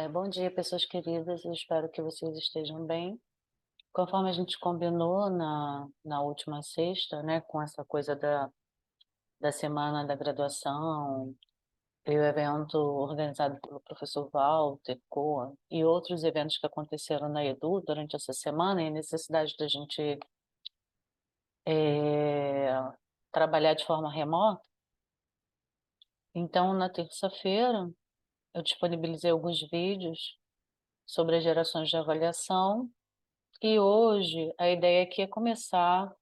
Bom dia, pessoas queridas. Eu espero que vocês estejam bem. Conforme a gente combinou na última sexta, né, com essa coisa da semana da graduação, e o evento organizado pelo professor Walter Coa e outros eventos que aconteceram na Edu durante essa semana, e a necessidade da gente eh, trabalhar de forma remota. Então, na terça-feira, eu disponibilizei alguns vídeos sobre as gerações de avaliação. E hoje a ideia aqui é começar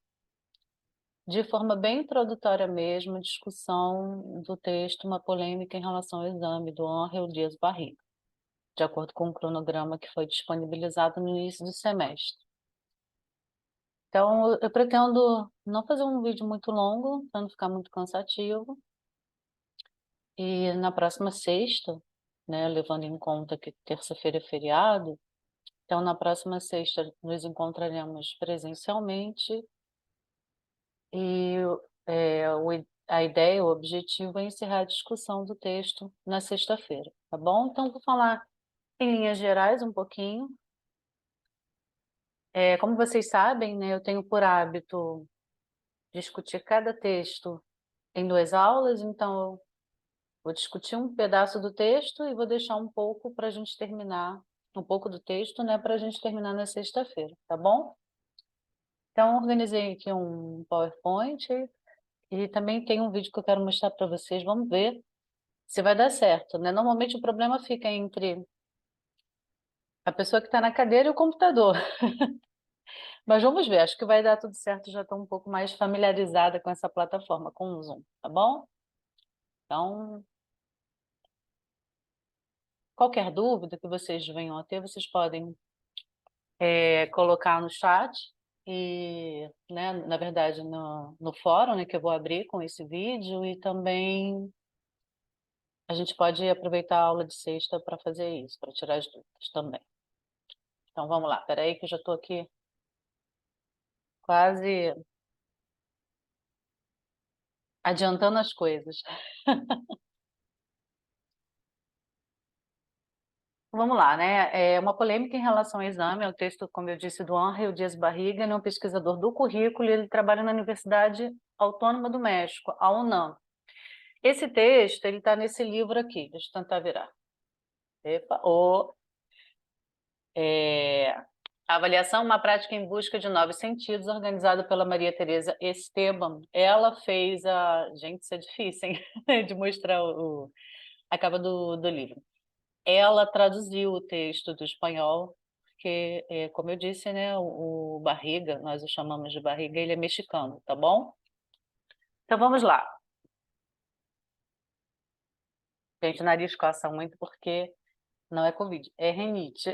de forma bem introdutória mesmo, a discussão do texto, uma polêmica em relação ao exame do Ángel Dias Barriga, de acordo com o cronograma que foi disponibilizado no início do semestre. Então, eu pretendo não fazer um vídeo muito longo, para não ficar muito cansativo, e na próxima sexta, né, levando em conta que terça-feira é feriado, então na próxima sexta nos encontraremos presencialmente. E a ideia, o objetivo é encerrar a discussão do texto na sexta-feira, tá bom? Então vou falar em linhas gerais um pouquinho. Como vocês sabem, né, eu tenho por hábito discutir cada texto em 2 aulas, então eu vou discutir um pedaço do texto e vou deixar um pouco para a gente terminar, um pouco do texto, né, para a gente terminar na sexta-feira, tá bom? Então organizei aqui um PowerPoint e também tem um vídeo que eu quero mostrar para vocês, vamos ver se vai dar certo, né? Normalmente o problema fica entre a pessoa que está na cadeira e o computador. Mas vamos ver, acho que vai dar tudo certo, já estou um pouco mais familiarizada com essa plataforma, com o Zoom, tá bom? Então, qualquer dúvida que vocês venham a ter, vocês podem colocar no chat e, né, na verdade, no fórum, né, que eu vou abrir com esse vídeo, e também a gente pode aproveitar a aula de sexta para fazer isso, para tirar as dúvidas também. Então vamos lá, espera aí que eu já estou aqui quase adiantando as coisas. Vamos lá, né? Uma polêmica em relação ao exame, é o texto, como eu disse, do Ángel Dias Barriga, ele é um pesquisador do currículo e ele trabalha na Universidade Autônoma do México, a UNAM. Esse texto, ele está nesse livro aqui, deixa eu tentar virar. Epa, é, a avaliação, uma prática em busca de novos sentidos, organizada pela Maria Teresa Esteban. Ela fez a... Gente, isso é difícil, hein? De mostrar a capa do livro. Ela traduziu o texto do espanhol, porque, como eu disse, né, o Barriga, nós o chamamos de Barriga, ele é mexicano, tá bom? Então vamos lá. Gente, o nariz coça muito porque não é Covid, é rinite.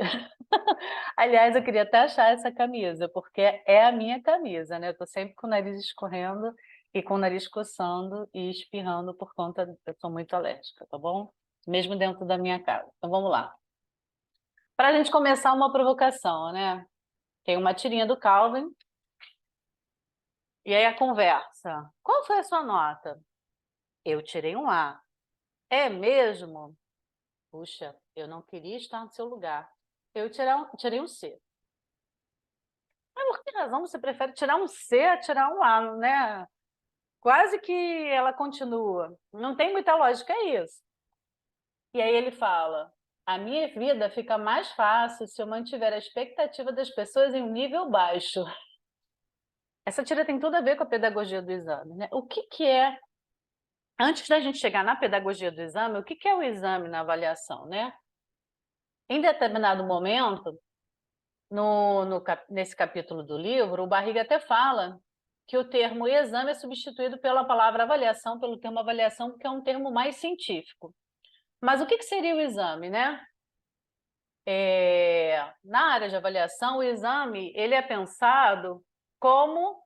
Aliás, eu queria até achar essa camisa, porque é a minha camisa, né? Eu tô sempre com o nariz escorrendo e com o nariz coçando e espirrando por conta, eu sou muito alérgica, tá bom? Mesmo dentro da minha casa. Então vamos lá. Para a gente começar uma provocação, né? Tem uma tirinha do Calvin, e aí a conversa. Qual foi a sua nota? Eu tirei um A. É mesmo? Puxa, eu não queria estar no seu lugar. Eu tirei um C. Mas por que razão você prefere tirar um C a tirar um A, né? Quase que ela continua. Não tem muita lógica isso. E aí ele fala: a minha vida fica mais fácil se eu mantiver a expectativa das pessoas em um nível baixo. Essa tira tem tudo a ver com a pedagogia do exame, né? O que que é, antes da gente chegar na pedagogia do exame, o que que é o exame na avaliação, né? Em determinado momento, nesse capítulo do livro, o Barriga até fala que o termo exame é substituído pela palavra avaliação, pelo termo avaliação, que é um termo mais científico. Mas o que que seria o exame, né? Na área de avaliação, o exame ele é pensado como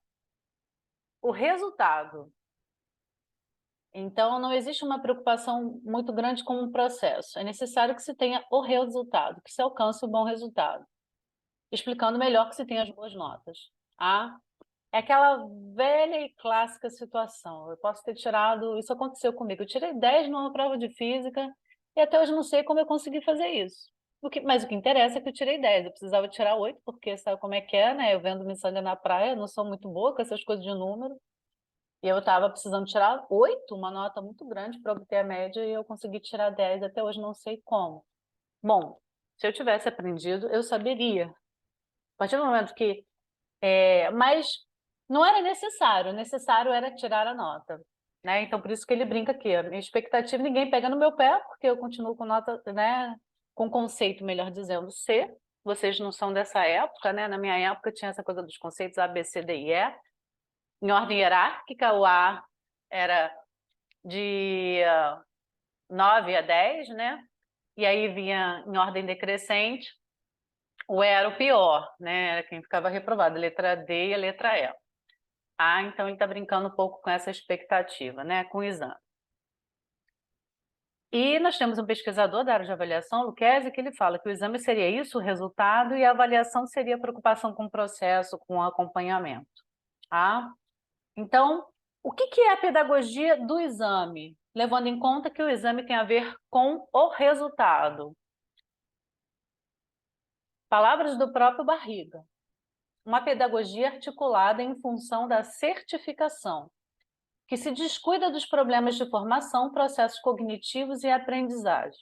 o resultado. Então, não existe uma preocupação muito grande com o processo. É necessário que se tenha o resultado, que se alcance o bom resultado. Explicando melhor que se tenha as boas notas. É aquela velha e clássica situação. Eu posso ter tirado... Isso aconteceu comigo. Eu tirei 10 numa prova de física e até hoje não sei como eu consegui fazer isso. Mas o que interessa é que eu tirei 10. Eu precisava tirar 8, porque sabe como é que é, né? Eu vendo miçanga na praia, não sou muito boa com essas coisas de número. E eu estava precisando tirar 8, uma nota muito grande para obter a média, e eu consegui tirar 10. Até hoje não sei como. Bom, se eu tivesse aprendido, eu saberia. A partir do momento que... mas não era necessário. O necessário era tirar a nota. Né? Então, por isso que ele brinca aqui. A minha expectativa, ninguém pega no meu pé, porque eu continuo com nota, né? Com conceito, melhor dizendo, C. Vocês não são dessa época, né? Na minha época tinha essa coisa dos conceitos A, B, C, D e E. Em ordem hierárquica, o A era de 9 a 10, né? E aí vinha em ordem decrescente. O E era o pior, né? Era quem ficava reprovado, a letra D e a letra E. Ah, então ele está brincando um pouco com essa expectativa, né? Com o exame. E nós temos um pesquisador da área de avaliação, Lucchesi, que ele fala que o exame seria isso, o resultado, e a avaliação seria a preocupação com o processo, com o acompanhamento. Tá? Então, o que é a pedagogia do exame? Levando em conta que o exame tem a ver com o resultado. Palavras do próprio Barriga. Uma pedagogia articulada em função da certificação, que se descuida dos problemas de formação, processos cognitivos e aprendizagem.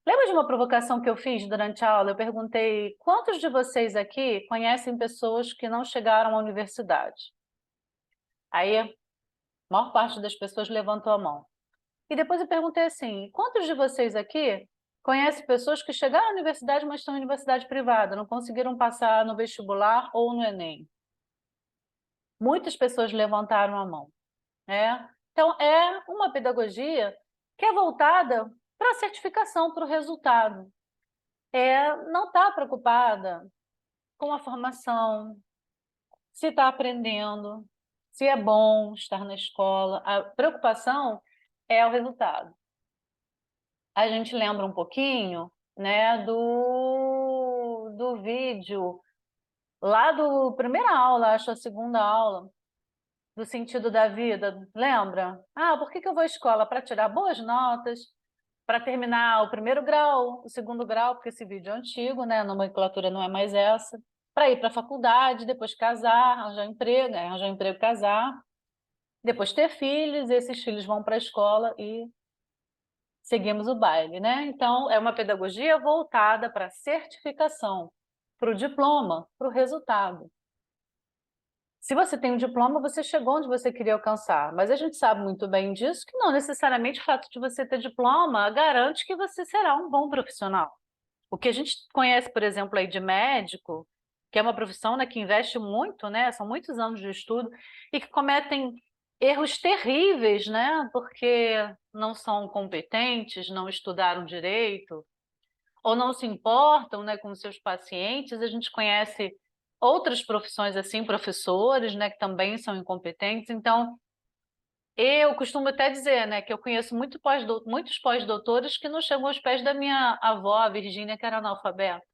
Lembra de uma provocação que eu fiz durante a aula? Eu perguntei, quantos de vocês aqui conhecem pessoas que não chegaram à universidade? Aí, a maior parte das pessoas levantou a mão. E depois eu perguntei assim, quantos de vocês aqui conhecem pessoas que chegaram à universidade, mas estão em universidade privada, não conseguiram passar no vestibular ou no Enem? Muitas pessoas levantaram a mão. Né? Então, é uma pedagogia que é voltada para a certificação, para o resultado. Não está preocupada com a formação, se está aprendendo, se é bom estar na escola. A preocupação é o resultado. A gente lembra um pouquinho, né, do vídeo lá do primeira aula, acho a segunda aula, do sentido da vida, lembra? Ah, por que eu vou à escola? Para tirar boas notas, para terminar o primeiro grau, o segundo grau, porque esse vídeo é antigo, né? A nomenclatura não é mais essa, para ir para a faculdade, depois casar, arranjar um emprego, casar, depois ter filhos, e esses filhos vão para a escola e seguimos o baile, né? Então, é uma pedagogia voltada para a certificação, para o diploma, para o resultado. Se você tem um diploma, você chegou onde você queria alcançar, mas a gente sabe muito bem disso, que não necessariamente o fato de você ter diploma garante que você será um bom profissional. O que a gente conhece, por exemplo, aí de médico, que é uma profissão, né, que investe muito, né, são muitos anos de estudo, e que cometem erros terríveis, né, porque não são competentes, não estudaram direito, ou não se importam, né, com os seus pacientes. A gente conhece outras profissões assim, professores, né, que também são incompetentes. Então, eu costumo até dizer, né, que eu conheço muitos pós-doutores que não chegam aos pés da minha avó, a Virgínia, que era analfabeta,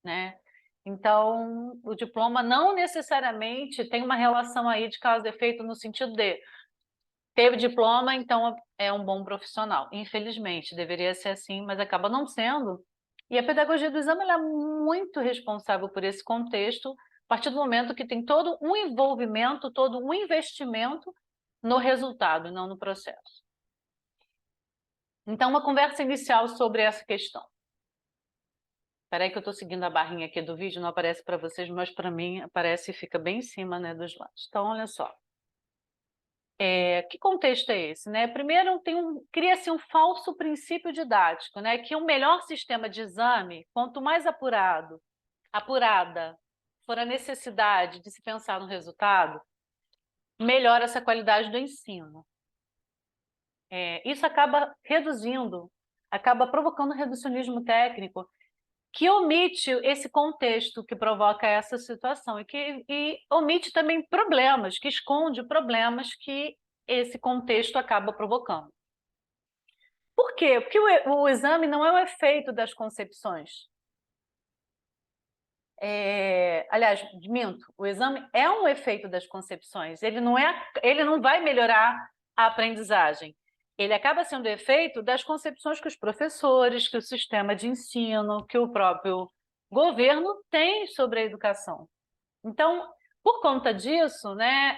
né? Então, o diploma não necessariamente tem uma relação aí de causa e efeito no sentido de teve diploma, então é um bom profissional. Infelizmente, deveria ser assim, mas acaba não sendo. E a pedagogia do exame ela é muito responsável por esse contexto, a partir do momento que tem todo um envolvimento, todo um investimento no resultado, não no processo. Então, uma conversa inicial sobre essa questão. Espera aí que eu estou seguindo a barrinha aqui do vídeo, não aparece para vocês, mas para mim aparece e fica bem em cima, né, dos lados. Então, olha só. Que contexto é esse? Né? Primeiro, cria-se um falso princípio didático, né? Que um melhor sistema de exame, quanto mais apurada for a necessidade de se pensar no resultado, melhor essa qualidade do ensino. Isso acaba acaba provocando reducionismo técnico, que omite esse contexto que provoca essa situação e omite também problemas, que esconde problemas que esse contexto acaba provocando. Por quê? Porque o exame não é um efeito das concepções. Aliás, minto, o exame é um efeito das concepções, ele não vai melhorar a aprendizagem, ele acaba sendo efeito das concepções que os professores, que o sistema de ensino, que o próprio governo tem sobre a educação. Então, por conta disso, né,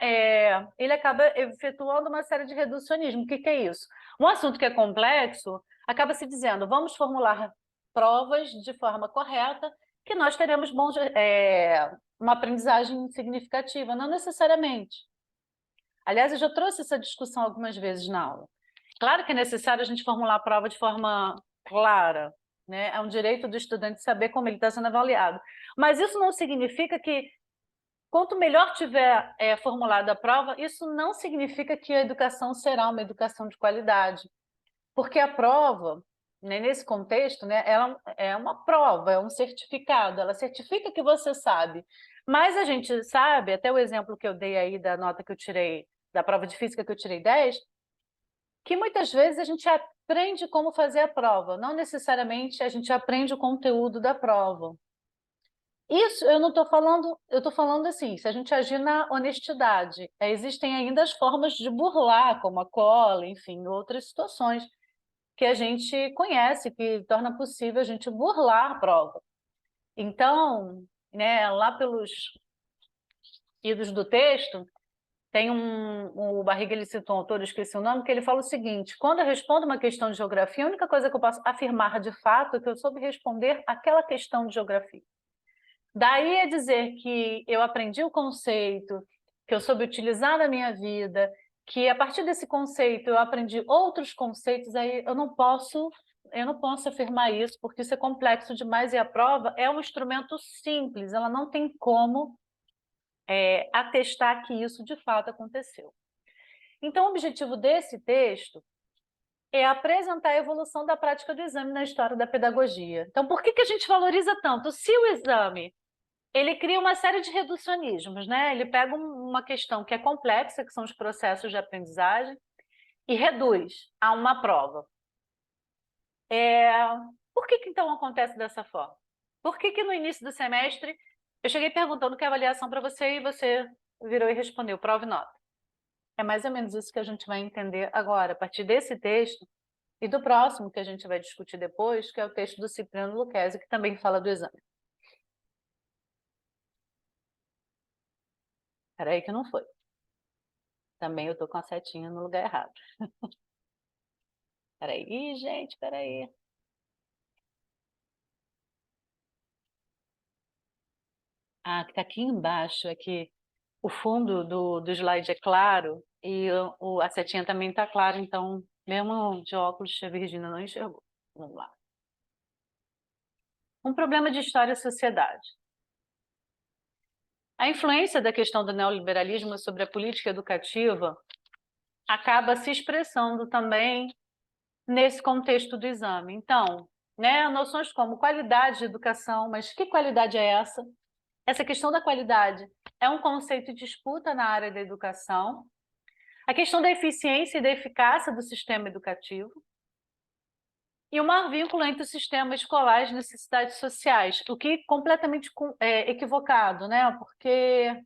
ele acaba efetuando uma série de reducionismo. O que é isso? Um assunto que é complexo, acaba se dizendo, vamos formular provas de forma correta, que nós teremos uma aprendizagem significativa, não necessariamente. Aliás, eu já trouxe essa discussão algumas vezes na aula. Claro que é necessário a gente formular a prova de forma clara, né? É um direito do estudante saber como ele está sendo avaliado. Mas isso não significa que, quanto melhor tiver formulada a prova, isso não significa que a educação será uma educação de qualidade. Porque a prova, né, nesse contexto, né, ela é uma prova, é um certificado, ela certifica que você sabe. Mas a gente sabe, até o exemplo que eu dei aí da nota que eu tirei, da prova de física que eu tirei 10, que muitas vezes a gente aprende como fazer a prova, não necessariamente a gente aprende o conteúdo da prova. Isso eu não estou falando, eu estou falando assim, se a gente agir na honestidade, existem ainda as formas de burlar, como a cola, enfim, outras situações que a gente conhece, que torna possível a gente burlar a prova. Então, né, lá pelos idos do texto, tem o Barriga, ele cita um autor, eu esqueci o nome, que ele fala o seguinte: quando eu respondo uma questão de geografia, a única coisa que eu posso afirmar de fato é que eu soube responder aquela questão de geografia. Daí é dizer que eu aprendi o conceito, que eu soube utilizar na minha vida, que a partir desse conceito eu aprendi outros conceitos, aí eu não posso afirmar isso, porque isso é complexo demais e a prova é um instrumento simples, ela não tem como atestar que isso de fato aconteceu. Então, o objetivo desse texto é apresentar a evolução da prática do exame na história da pedagogia. Então, por que a gente valoriza tanto? Se o exame ele cria uma série de reducionismos, né? Ele pega uma questão que é complexa, que são os processos de aprendizagem, e reduz a uma prova. Por que então acontece dessa forma? Por que no início do semestre eu cheguei perguntando que é avaliação para você e você virou e respondeu prova e nota? É mais ou menos isso que a gente vai entender agora, a partir desse texto e do próximo que a gente vai discutir depois, que é o texto do Cipriano Lucchesi, que também fala do exame. Espera aí que não foi. Também eu estou com a setinha no lugar errado. Peraí, ih, gente, peraí. Ah, que está aqui embaixo, é que o fundo do slide é claro e a setinha também está clara, então, mesmo de óculos, a Virgínia não enxergou. Vamos lá. Um problema de história e sociedade. A influência da questão do neoliberalismo sobre a política educativa acaba se expressando também nesse contexto do exame. Então, né, noções como qualidade de educação, mas que qualidade é essa? Essa questão da qualidade é um conceito de disputa na área da educação. A questão da eficiência e da eficácia do sistema educativo. E o maior vínculo entre o sistema escolar e as necessidades sociais, o que é completamente equivocado, né? Porque,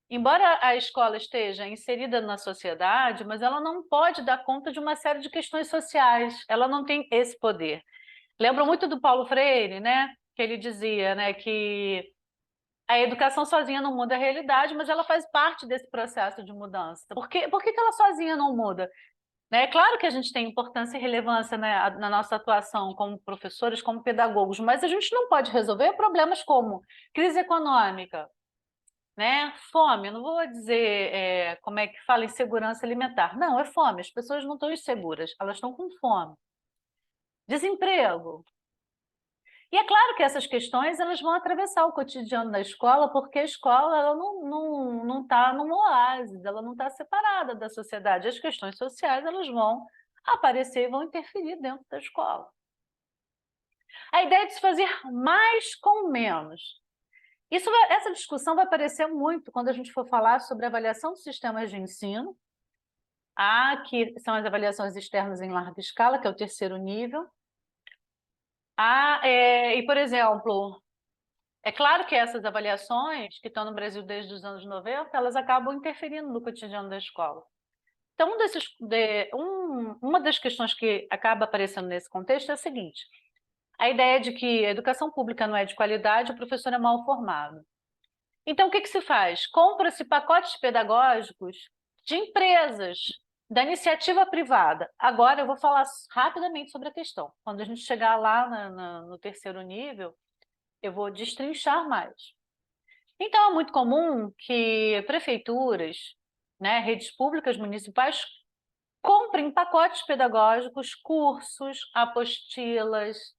embora a escola esteja inserida na sociedade, mas ela não pode dar conta de uma série de questões sociais, ela não tem esse poder. Lembro muito do Paulo Freire, né? Que ele dizia, né, que a educação sozinha não muda a realidade, mas ela faz parte desse processo de mudança. Por que ela sozinha não muda? Né? É claro que a gente tem importância e relevância, né, na nossa atuação como professores, como pedagogos, mas a gente não pode resolver problemas como crise econômica, né? Fome. Eu não vou dizer como é que fala insegurança alimentar. Não, é fome. As pessoas não estão inseguras, elas estão com fome. Desemprego. E é claro que essas questões elas vão atravessar o cotidiano da escola, porque a escola ela não está num oásis, ela não está separada da sociedade. As questões sociais elas vão aparecer e vão interferir dentro da escola. A ideia de se fazer mais com menos. Essa discussão vai aparecer muito quando a gente for falar sobre avaliação dos sistemas de ensino, que são as avaliações externas em larga escala, que é o terceiro nível. E, por exemplo, é claro que essas avaliações, que estão no Brasil desde os anos 90, elas acabam interferindo no cotidiano da escola. Então, uma das questões que acaba aparecendo nesse contexto é a seguinte: a ideia de que a educação pública não é de qualidade, o professor é mal formado. Então, o que se faz? Compra-se pacotes pedagógicos de empresas, da iniciativa privada. Agora, eu vou falar rapidamente sobre a questão. Quando a gente chegar lá no terceiro nível, eu vou destrinchar mais. Então, é muito comum que prefeituras, né, redes públicas municipais, comprem pacotes pedagógicos, cursos, apostilas,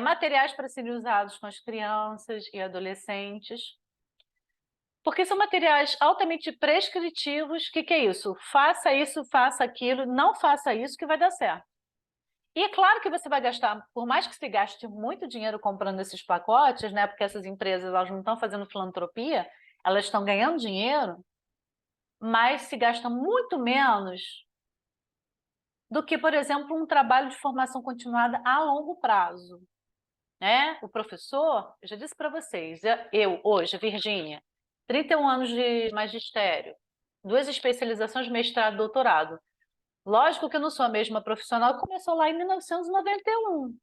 materiais para serem usados com as crianças e adolescentes, porque são materiais altamente prescritivos. O que é isso? Faça faça aquilo, não faça isso que vai dar certo. E é claro que você vai gastar, por mais que se gaste muito dinheiro comprando esses pacotes, né, porque essas empresas elas não estão fazendo filantropia, elas estão ganhando dinheiro, mas se gasta muito menos do que, por exemplo, um trabalho de formação continuada a longo prazo, né? O professor, eu já disse para vocês, eu hoje, Virgínia, 31 anos de magistério, 2 especializações, mestrado, doutorado. Lógico que eu não sou a mesma profissional que começou lá em 1991.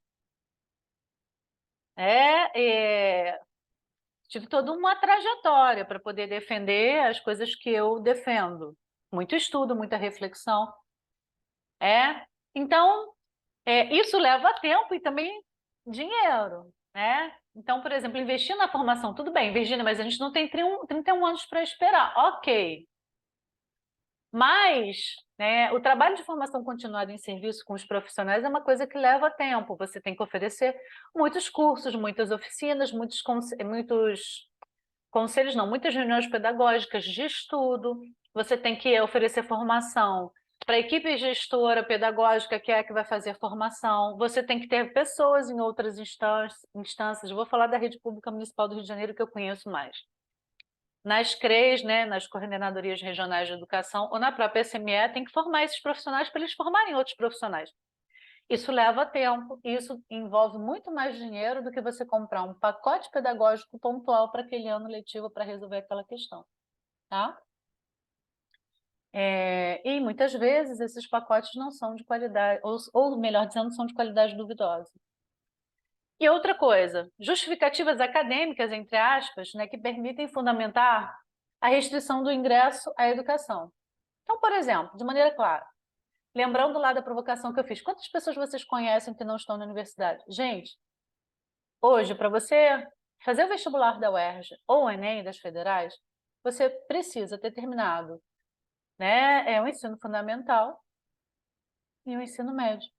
Tive toda uma trajetória para poder defender as coisas que eu defendo. Muito estudo, muita reflexão. Então, isso leva tempo e também dinheiro, né? Então, por exemplo, investir na formação, tudo bem, Virgínia, mas a gente não tem 31 anos para esperar. Ok. Mas, né, o trabalho de formação continuada em serviço com os profissionais é uma coisa que leva tempo. Você tem que oferecer muitos cursos, muitas oficinas, muitos conselhos, não, muitas reuniões pedagógicas de estudo. Você tem que oferecer formação para a equipe gestora pedagógica, que é a que vai fazer formação. Você tem que ter pessoas em outras instâncias. Vou falar da rede pública municipal do Rio de Janeiro, que eu conheço mais. Nas CREs, né, nas coordenadorias regionais de educação, ou na própria SME, tem que formar esses profissionais para eles formarem outros profissionais. Isso leva tempo, e isso envolve muito mais dinheiro do que você comprar um pacote pedagógico pontual para aquele ano letivo para resolver aquela questão, tá? E muitas vezes esses pacotes não são de qualidade, ou melhor dizendo, são de qualidade duvidosa. E outra coisa, justificativas acadêmicas, entre aspas, né, que permitem fundamentar a restrição do ingresso à educação. Então, por exemplo, de maneira clara, lembrando lá da provocação que eu fiz, quantas pessoas vocês conhecem que não estão na universidade? Gente, hoje, para você fazer o vestibular da UERJ ou o Enem das federais, você precisa ter terminado, né, o ensino fundamental e o ensino médio.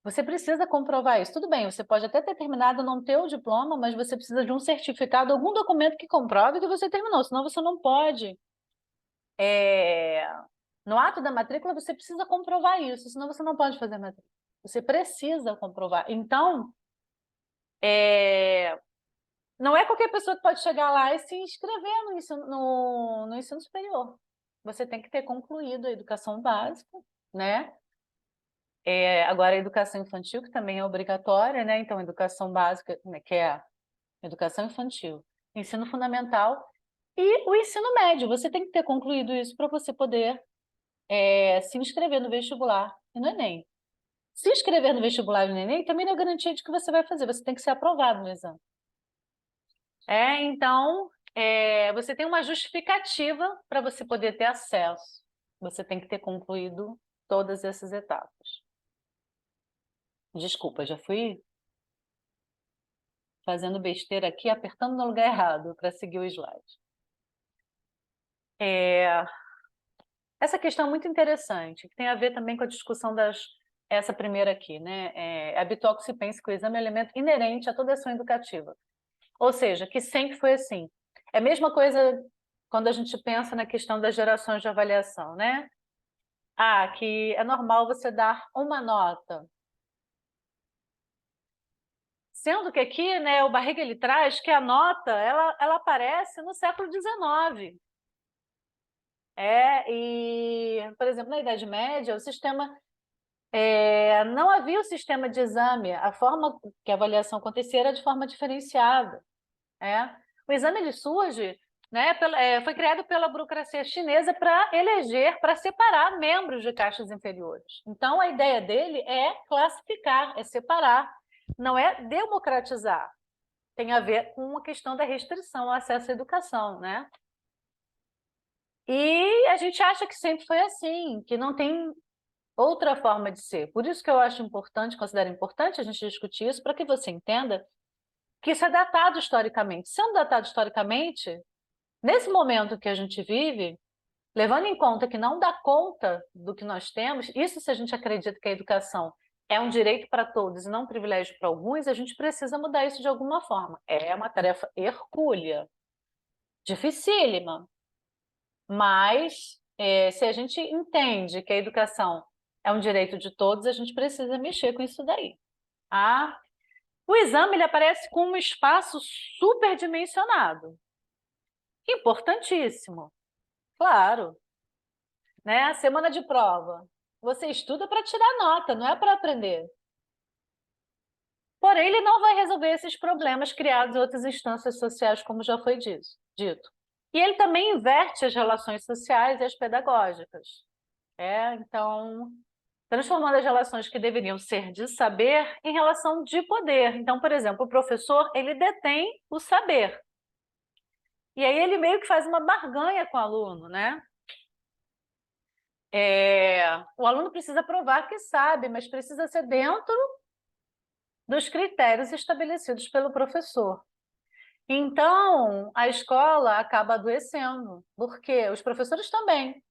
Você precisa comprovar isso. Tudo bem, você pode até ter terminado, não ter o diploma, mas você precisa de um certificado, algum documento que comprove que você terminou, senão você não pode. No ato da matrícula, você precisa comprovar isso, senão você não pode fazer a matrícula. Você precisa comprovar. Então, não é qualquer pessoa que pode chegar lá e se inscrever no ensino superior. Você tem que ter concluído a educação básica, né? Agora, a educação infantil, que também é obrigatória, né? Então, a educação básica, né, que é a educação infantil, ensino fundamental e o ensino médio. Você tem que ter concluído isso para você poder se inscrever no vestibular e no Enem. Se inscrever no vestibular e no Enem também não é garantia de que você vai fazer, você tem que ser aprovado no exame. Então, você tem uma justificativa para você poder ter acesso. Você tem que ter concluído todas essas etapas. Desculpa, já fui fazendo besteira aqui, apertando no lugar errado para seguir o slide. Essa questão é muito interessante, que tem a ver também com a discussão essa primeira aqui, né? É habitual que se pense que o exame é um elemento inerente a toda ação educativa. Ou seja, que sempre foi assim. É a mesma coisa quando a gente pensa na questão das gerações de avaliação, né? Que é normal você dar uma nota. Sendo que aqui, né, o Barriga ele traz que a nota ela aparece no século XIX. Por exemplo, na Idade Média, o sistema não havia o sistema de exame, a forma que a avaliação acontecia era de forma diferenciada. O exame ele surge né? Foi criado pela burocracia chinesa para eleger, para separar membros de castas inferiores. Então, a ideia dele é classificar, é separar, não é democratizar. Tem a ver com a questão da restrição ao acesso à educação, né? E a gente acha que sempre foi assim, que não tem outra forma de ser. Por isso que eu acho importante, considero importante a gente discutir isso, para que você entenda que isso é datado historicamente. Sendo datado historicamente, nesse momento que a gente vive, levando em conta que não dá conta do que nós temos, isso se a gente acredita que a educação é um direito para todos e não um privilégio para alguns, a gente precisa mudar isso de alguma forma. É uma tarefa hercúlea, dificílima, mas se a gente entende que a educação é um direito de todos, a gente precisa mexer com isso daí. Ah, o exame ele aparece com um espaço superdimensionado. Importantíssimo, claro. Né? Semana de prova. Você estuda para tirar nota, não é para aprender. Porém, ele não vai resolver esses problemas criados em outras instâncias sociais, como já foi dito. E ele também inverte as relações sociais e as pedagógicas. Então, transformando as relações que deveriam ser de saber em relação de poder. Então, por exemplo, o professor, ele detém o saber. E aí ele meio que faz uma barganha com o aluno, né? O aluno precisa provar que sabe, mas precisa ser dentro dos critérios estabelecidos pelo professor. Então, a escola acaba adoecendo, porque os professores também,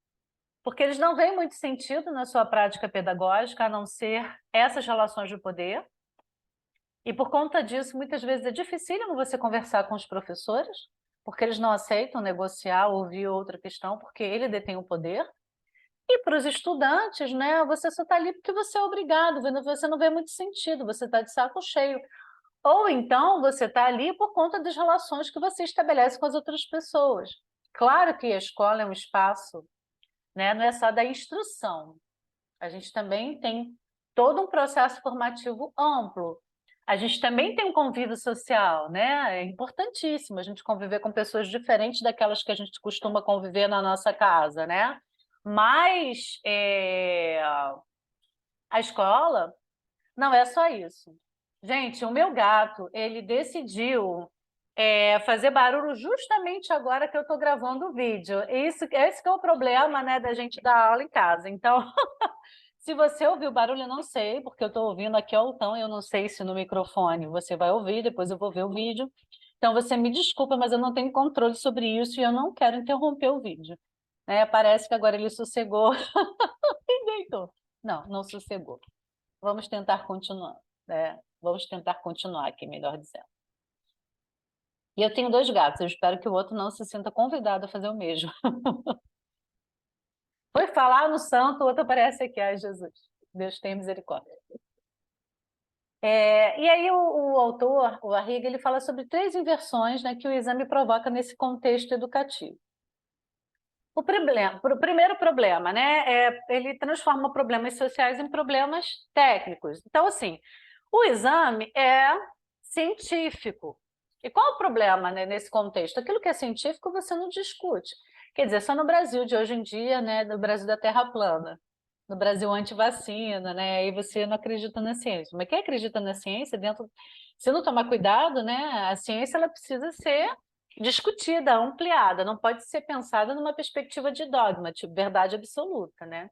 porque eles não veem muito sentido na sua prática pedagógica, a não ser essas relações de poder, e por conta disso, muitas vezes é dificílimo você conversar com os professores, porque eles não aceitam negociar, ouvir outra questão, porque ele detém o poder. E para os estudantes, né, você só está ali porque você é obrigado, você não vê muito sentido, você está de saco cheio. Ou então você está ali por conta das relações que você estabelece com as outras pessoas. Claro que a escola é um espaço, né, não é só da instrução. A gente também tem todo um processo formativo amplo. A gente também tem um convívio social, né? É importantíssimo a gente conviver com pessoas diferentes daquelas que a gente costuma conviver na nossa casa, né? Mas a escola não é só isso. Gente, o meu gato, ele decidiu fazer barulho justamente agora que eu estou gravando o vídeo. Esse que é o problema, né, da gente dar aula em casa. Então, se você ouvir o barulho, eu não sei, porque eu estou ouvindo aqui altão, eu não sei se no microfone você vai ouvir, depois eu vou ver o vídeo. Então, você me desculpa, mas eu não tenho controle sobre isso e eu não quero interromper o vídeo. Parece que agora ele sossegou e deitou. Não, não sossegou. Vamos tentar continuar, né? Vamos tentar continuar aqui, melhor dizendo. E eu tenho 2 gatos, eu espero que o outro não se sinta convidado a fazer o mesmo. Foi falar no santo, o outro aparece aqui, ai Jesus, Deus tenha misericórdia. E aí o autor, o Arrighi, ele fala sobre 3 inversões, né, que o exame provoca nesse contexto educativo. O primeiro problema, né, ele transforma problemas sociais em problemas técnicos. Então, assim, o exame é científico. E qual o problema, né, nesse contexto? Aquilo que é científico você não discute. Quer dizer, só no Brasil de hoje em dia, né, no Brasil da Terra plana, no Brasil anti-vacina, né, aí você não acredita na ciência. Mas quem acredita na ciência, se não tomar cuidado, né, a ciência ela precisa ser discutida, ampliada, não pode ser pensada numa perspectiva de dogma, tipo verdade absoluta, né?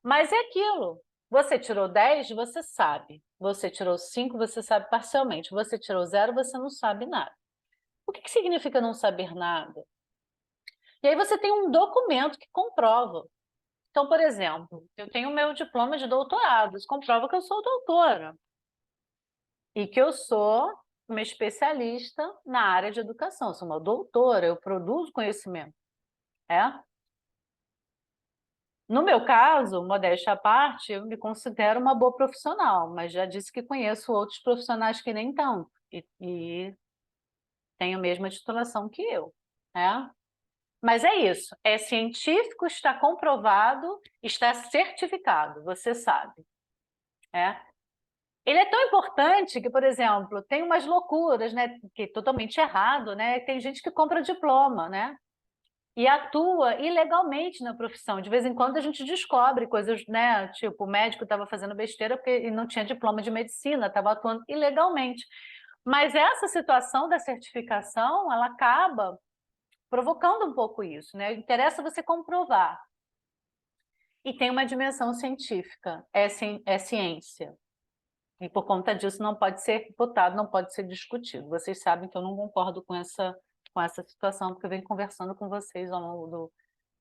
Mas é aquilo, você tirou 10, você sabe. Você tirou 5, você sabe parcialmente. Você tirou 0, você não sabe nada. O que significa não saber nada? E aí você tem um documento que comprova. Então, por exemplo, eu tenho o meu diploma de doutorado, isso comprova que eu sou doutora e que eu sou uma especialista na área de educação. Eu sou uma doutora, eu produzo conhecimento. No meu caso, modéstia à parte, eu me considero uma boa profissional, mas já disse que conheço outros profissionais que nem tanto, e têm a mesma titulação que eu, né? Mas é isso, é científico, está comprovado, está certificado, você sabe. Ele é tão importante que, por exemplo, tem umas loucuras, né, que é totalmente errado, né? Tem gente que compra diploma, né? E atua ilegalmente na profissão. De vez em quando a gente descobre coisas, né? Tipo, o médico estava fazendo besteira porque ele não tinha diploma de medicina, estava atuando ilegalmente. Mas essa situação da certificação, ela acaba provocando um pouco isso, né? Interessa você comprovar. E tem uma dimensão científica, é ciência. E por conta disso não pode ser votado, não pode ser discutido. Vocês sabem que eu não concordo com essa situação, porque eu venho conversando com vocês ao longo do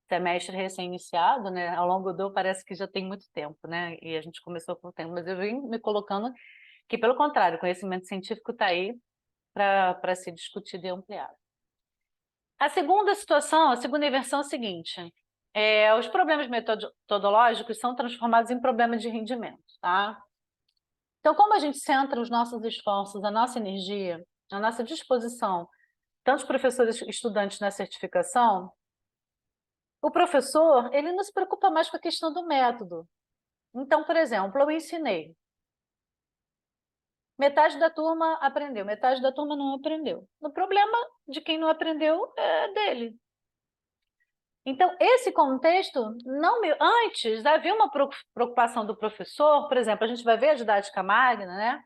semestre recém-iniciado, né? Ao longo do, parece que já tem muito tempo, né? E a gente começou com o tempo, mas eu venho me colocando que, pelo contrário, o conhecimento científico está aí para ser discutido e ampliado. A segunda situação, a segunda inversão é a seguinte: os problemas metodológicos são transformados em problemas de rendimento, tá? Então, como a gente centra os nossos esforços, a nossa energia, a nossa disposição, tanto os professores e estudantes na certificação, o professor, ele não se preocupa mais com a questão do método. Então, por exemplo, eu ensinei. Metade da turma aprendeu, metade da turma não aprendeu. O problema de quem não aprendeu é dele. Então, esse contexto, antes havia uma preocupação do professor, por exemplo, a gente vai ver a didática magna, né?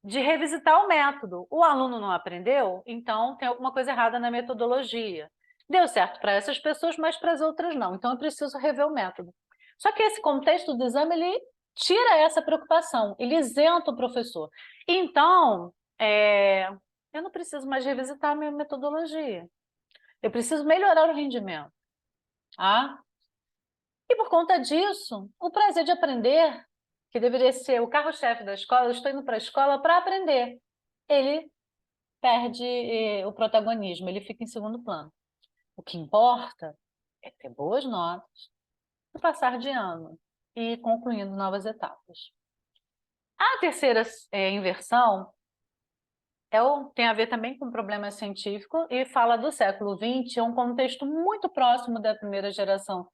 De revisitar o método. O aluno não aprendeu, então tem alguma coisa errada na metodologia. Deu certo para essas pessoas, mas para as outras não. Então, eu preciso rever o método. Só que esse contexto do exame, ele tira essa preocupação, ele isenta o professor. Então, eu não preciso mais revisitar a minha metodologia. Eu preciso melhorar o rendimento. Ah? E por conta disso, o prazer de aprender, que deveria ser o carro-chefe da escola, eu estou indo para a escola para aprender, ele perde o protagonismo, ele fica em segundo plano. O que importa é ter boas notas e passar de ano e ir concluindo novas etapas. A terceira inversão tem a ver também com um problema científico e fala do século XX, é um contexto muito próximo da primeira geração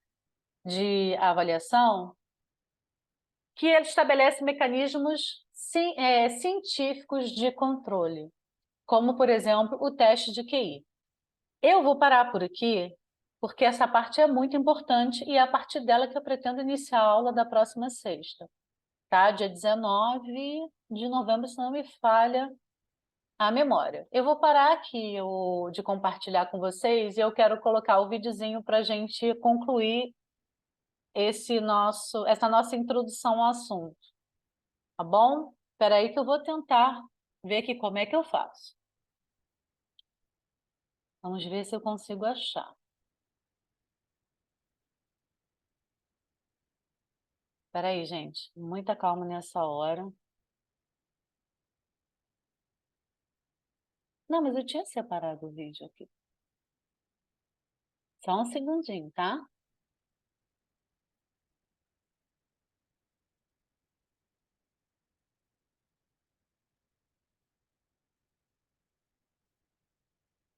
de avaliação, que ele estabelece mecanismos científicos de controle, como, por exemplo, o teste de QI. Eu vou parar por aqui, porque essa parte é muito importante e é a partir dela que eu pretendo iniciar a aula da próxima sexta, tá? Dia 19 de novembro, se não me falha a memória. Eu vou parar aqui de compartilhar com vocês e eu quero colocar o videozinho para a gente concluir essa nossa introdução ao assunto, tá bom? Espera aí que eu vou tentar ver aqui como é que eu faço. Vamos ver se eu consigo achar. Espera aí, gente. Muita calma nessa hora. Não, mas eu tinha separado o vídeo aqui. Só um segundinho, tá?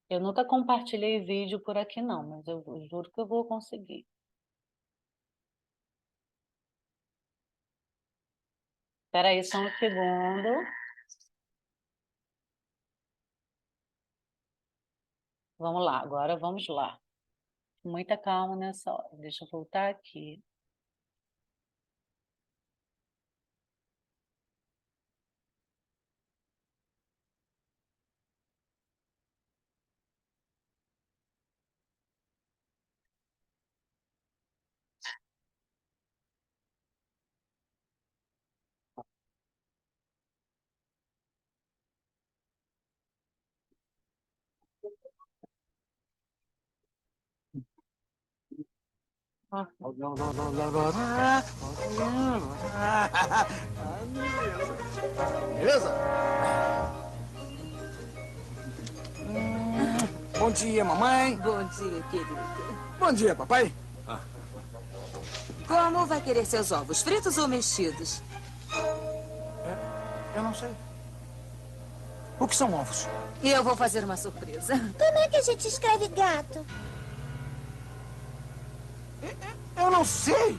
Eu nunca compartilhei vídeo por aqui, não, mas eu juro que eu vou conseguir. Espera aí só um segundo. Vamos lá, agora vamos lá. Muita calma nessa hora. Deixa eu voltar aqui. Beleza? Bom dia, mamãe. Bom dia, querido. Bom dia, papai. Como vai querer seus ovos, fritos ou mexidos? Eu não sei. O que são ovos? E eu vou fazer uma surpresa. Como é que a gente escreve gato? Eu não sei.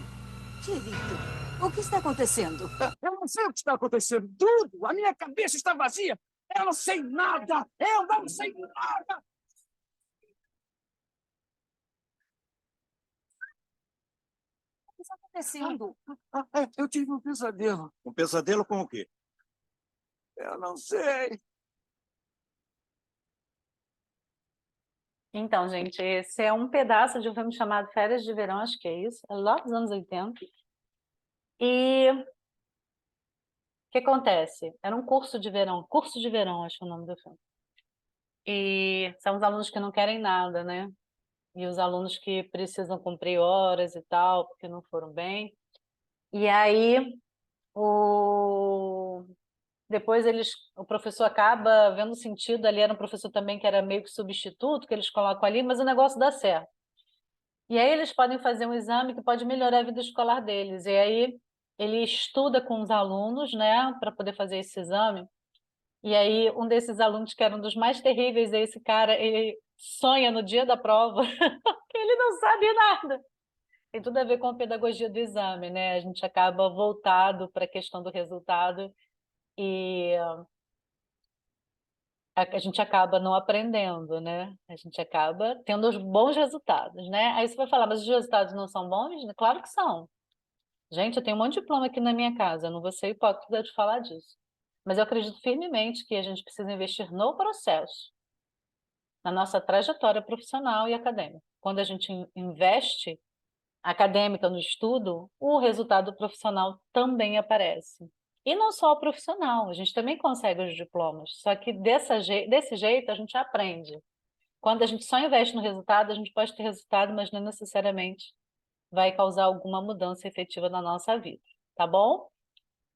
Tchilito, o que está acontecendo? Eu não sei o que está acontecendo. Tudo. A minha cabeça está vazia. Eu não sei nada. Eu não sei nada. O que está acontecendo? Eu tive um pesadelo. Um pesadelo com o quê? Eu não sei. Então, gente, esse é um pedaço de um filme chamado Férias de Verão, acho que é isso, é lá dos anos 80. E o que acontece? Era um curso de verão, acho que é o nome do filme. E são os alunos que não querem nada, né? E os alunos que precisam cumprir horas e tal, porque não foram bem. E aí, depois o professor acaba vendo sentido, ali era um professor também que era meio que substituto, que eles colocam ali, mas o negócio dá certo. E aí eles podem fazer um exame que pode melhorar a vida escolar deles. E aí ele estuda com os alunos, né, para poder fazer esse exame. E aí um desses alunos, que era um dos mais terríveis, é esse cara, ele sonha no dia da prova que ele não sabe nada. Tem tudo a ver com a pedagogia do exame, né? A gente acaba voltado para a questão do resultado e a gente acaba não aprendendo, né? A gente acaba tendo os bons resultados, né? Aí você vai falar, mas os resultados não são bons? Claro que são. Gente, eu tenho um monte de diploma aqui na minha casa, eu não vou ser hipócrita de falar disso. Mas eu acredito firmemente que a gente precisa investir no processo, na nossa trajetória profissional e acadêmica. Quando a gente investe acadêmica no estudo, o resultado profissional também aparece. E não só o profissional, a gente também consegue os diplomas, só que desse jeito a gente aprende. Quando a gente só investe no resultado, a gente pode ter resultado, mas não necessariamente vai causar alguma mudança efetiva na nossa vida, tá bom?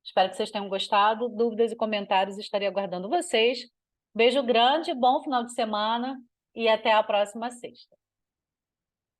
Espero que vocês tenham gostado. Dúvidas e comentários, estarei aguardando vocês. Beijo grande, bom final de semana e até a próxima sexta.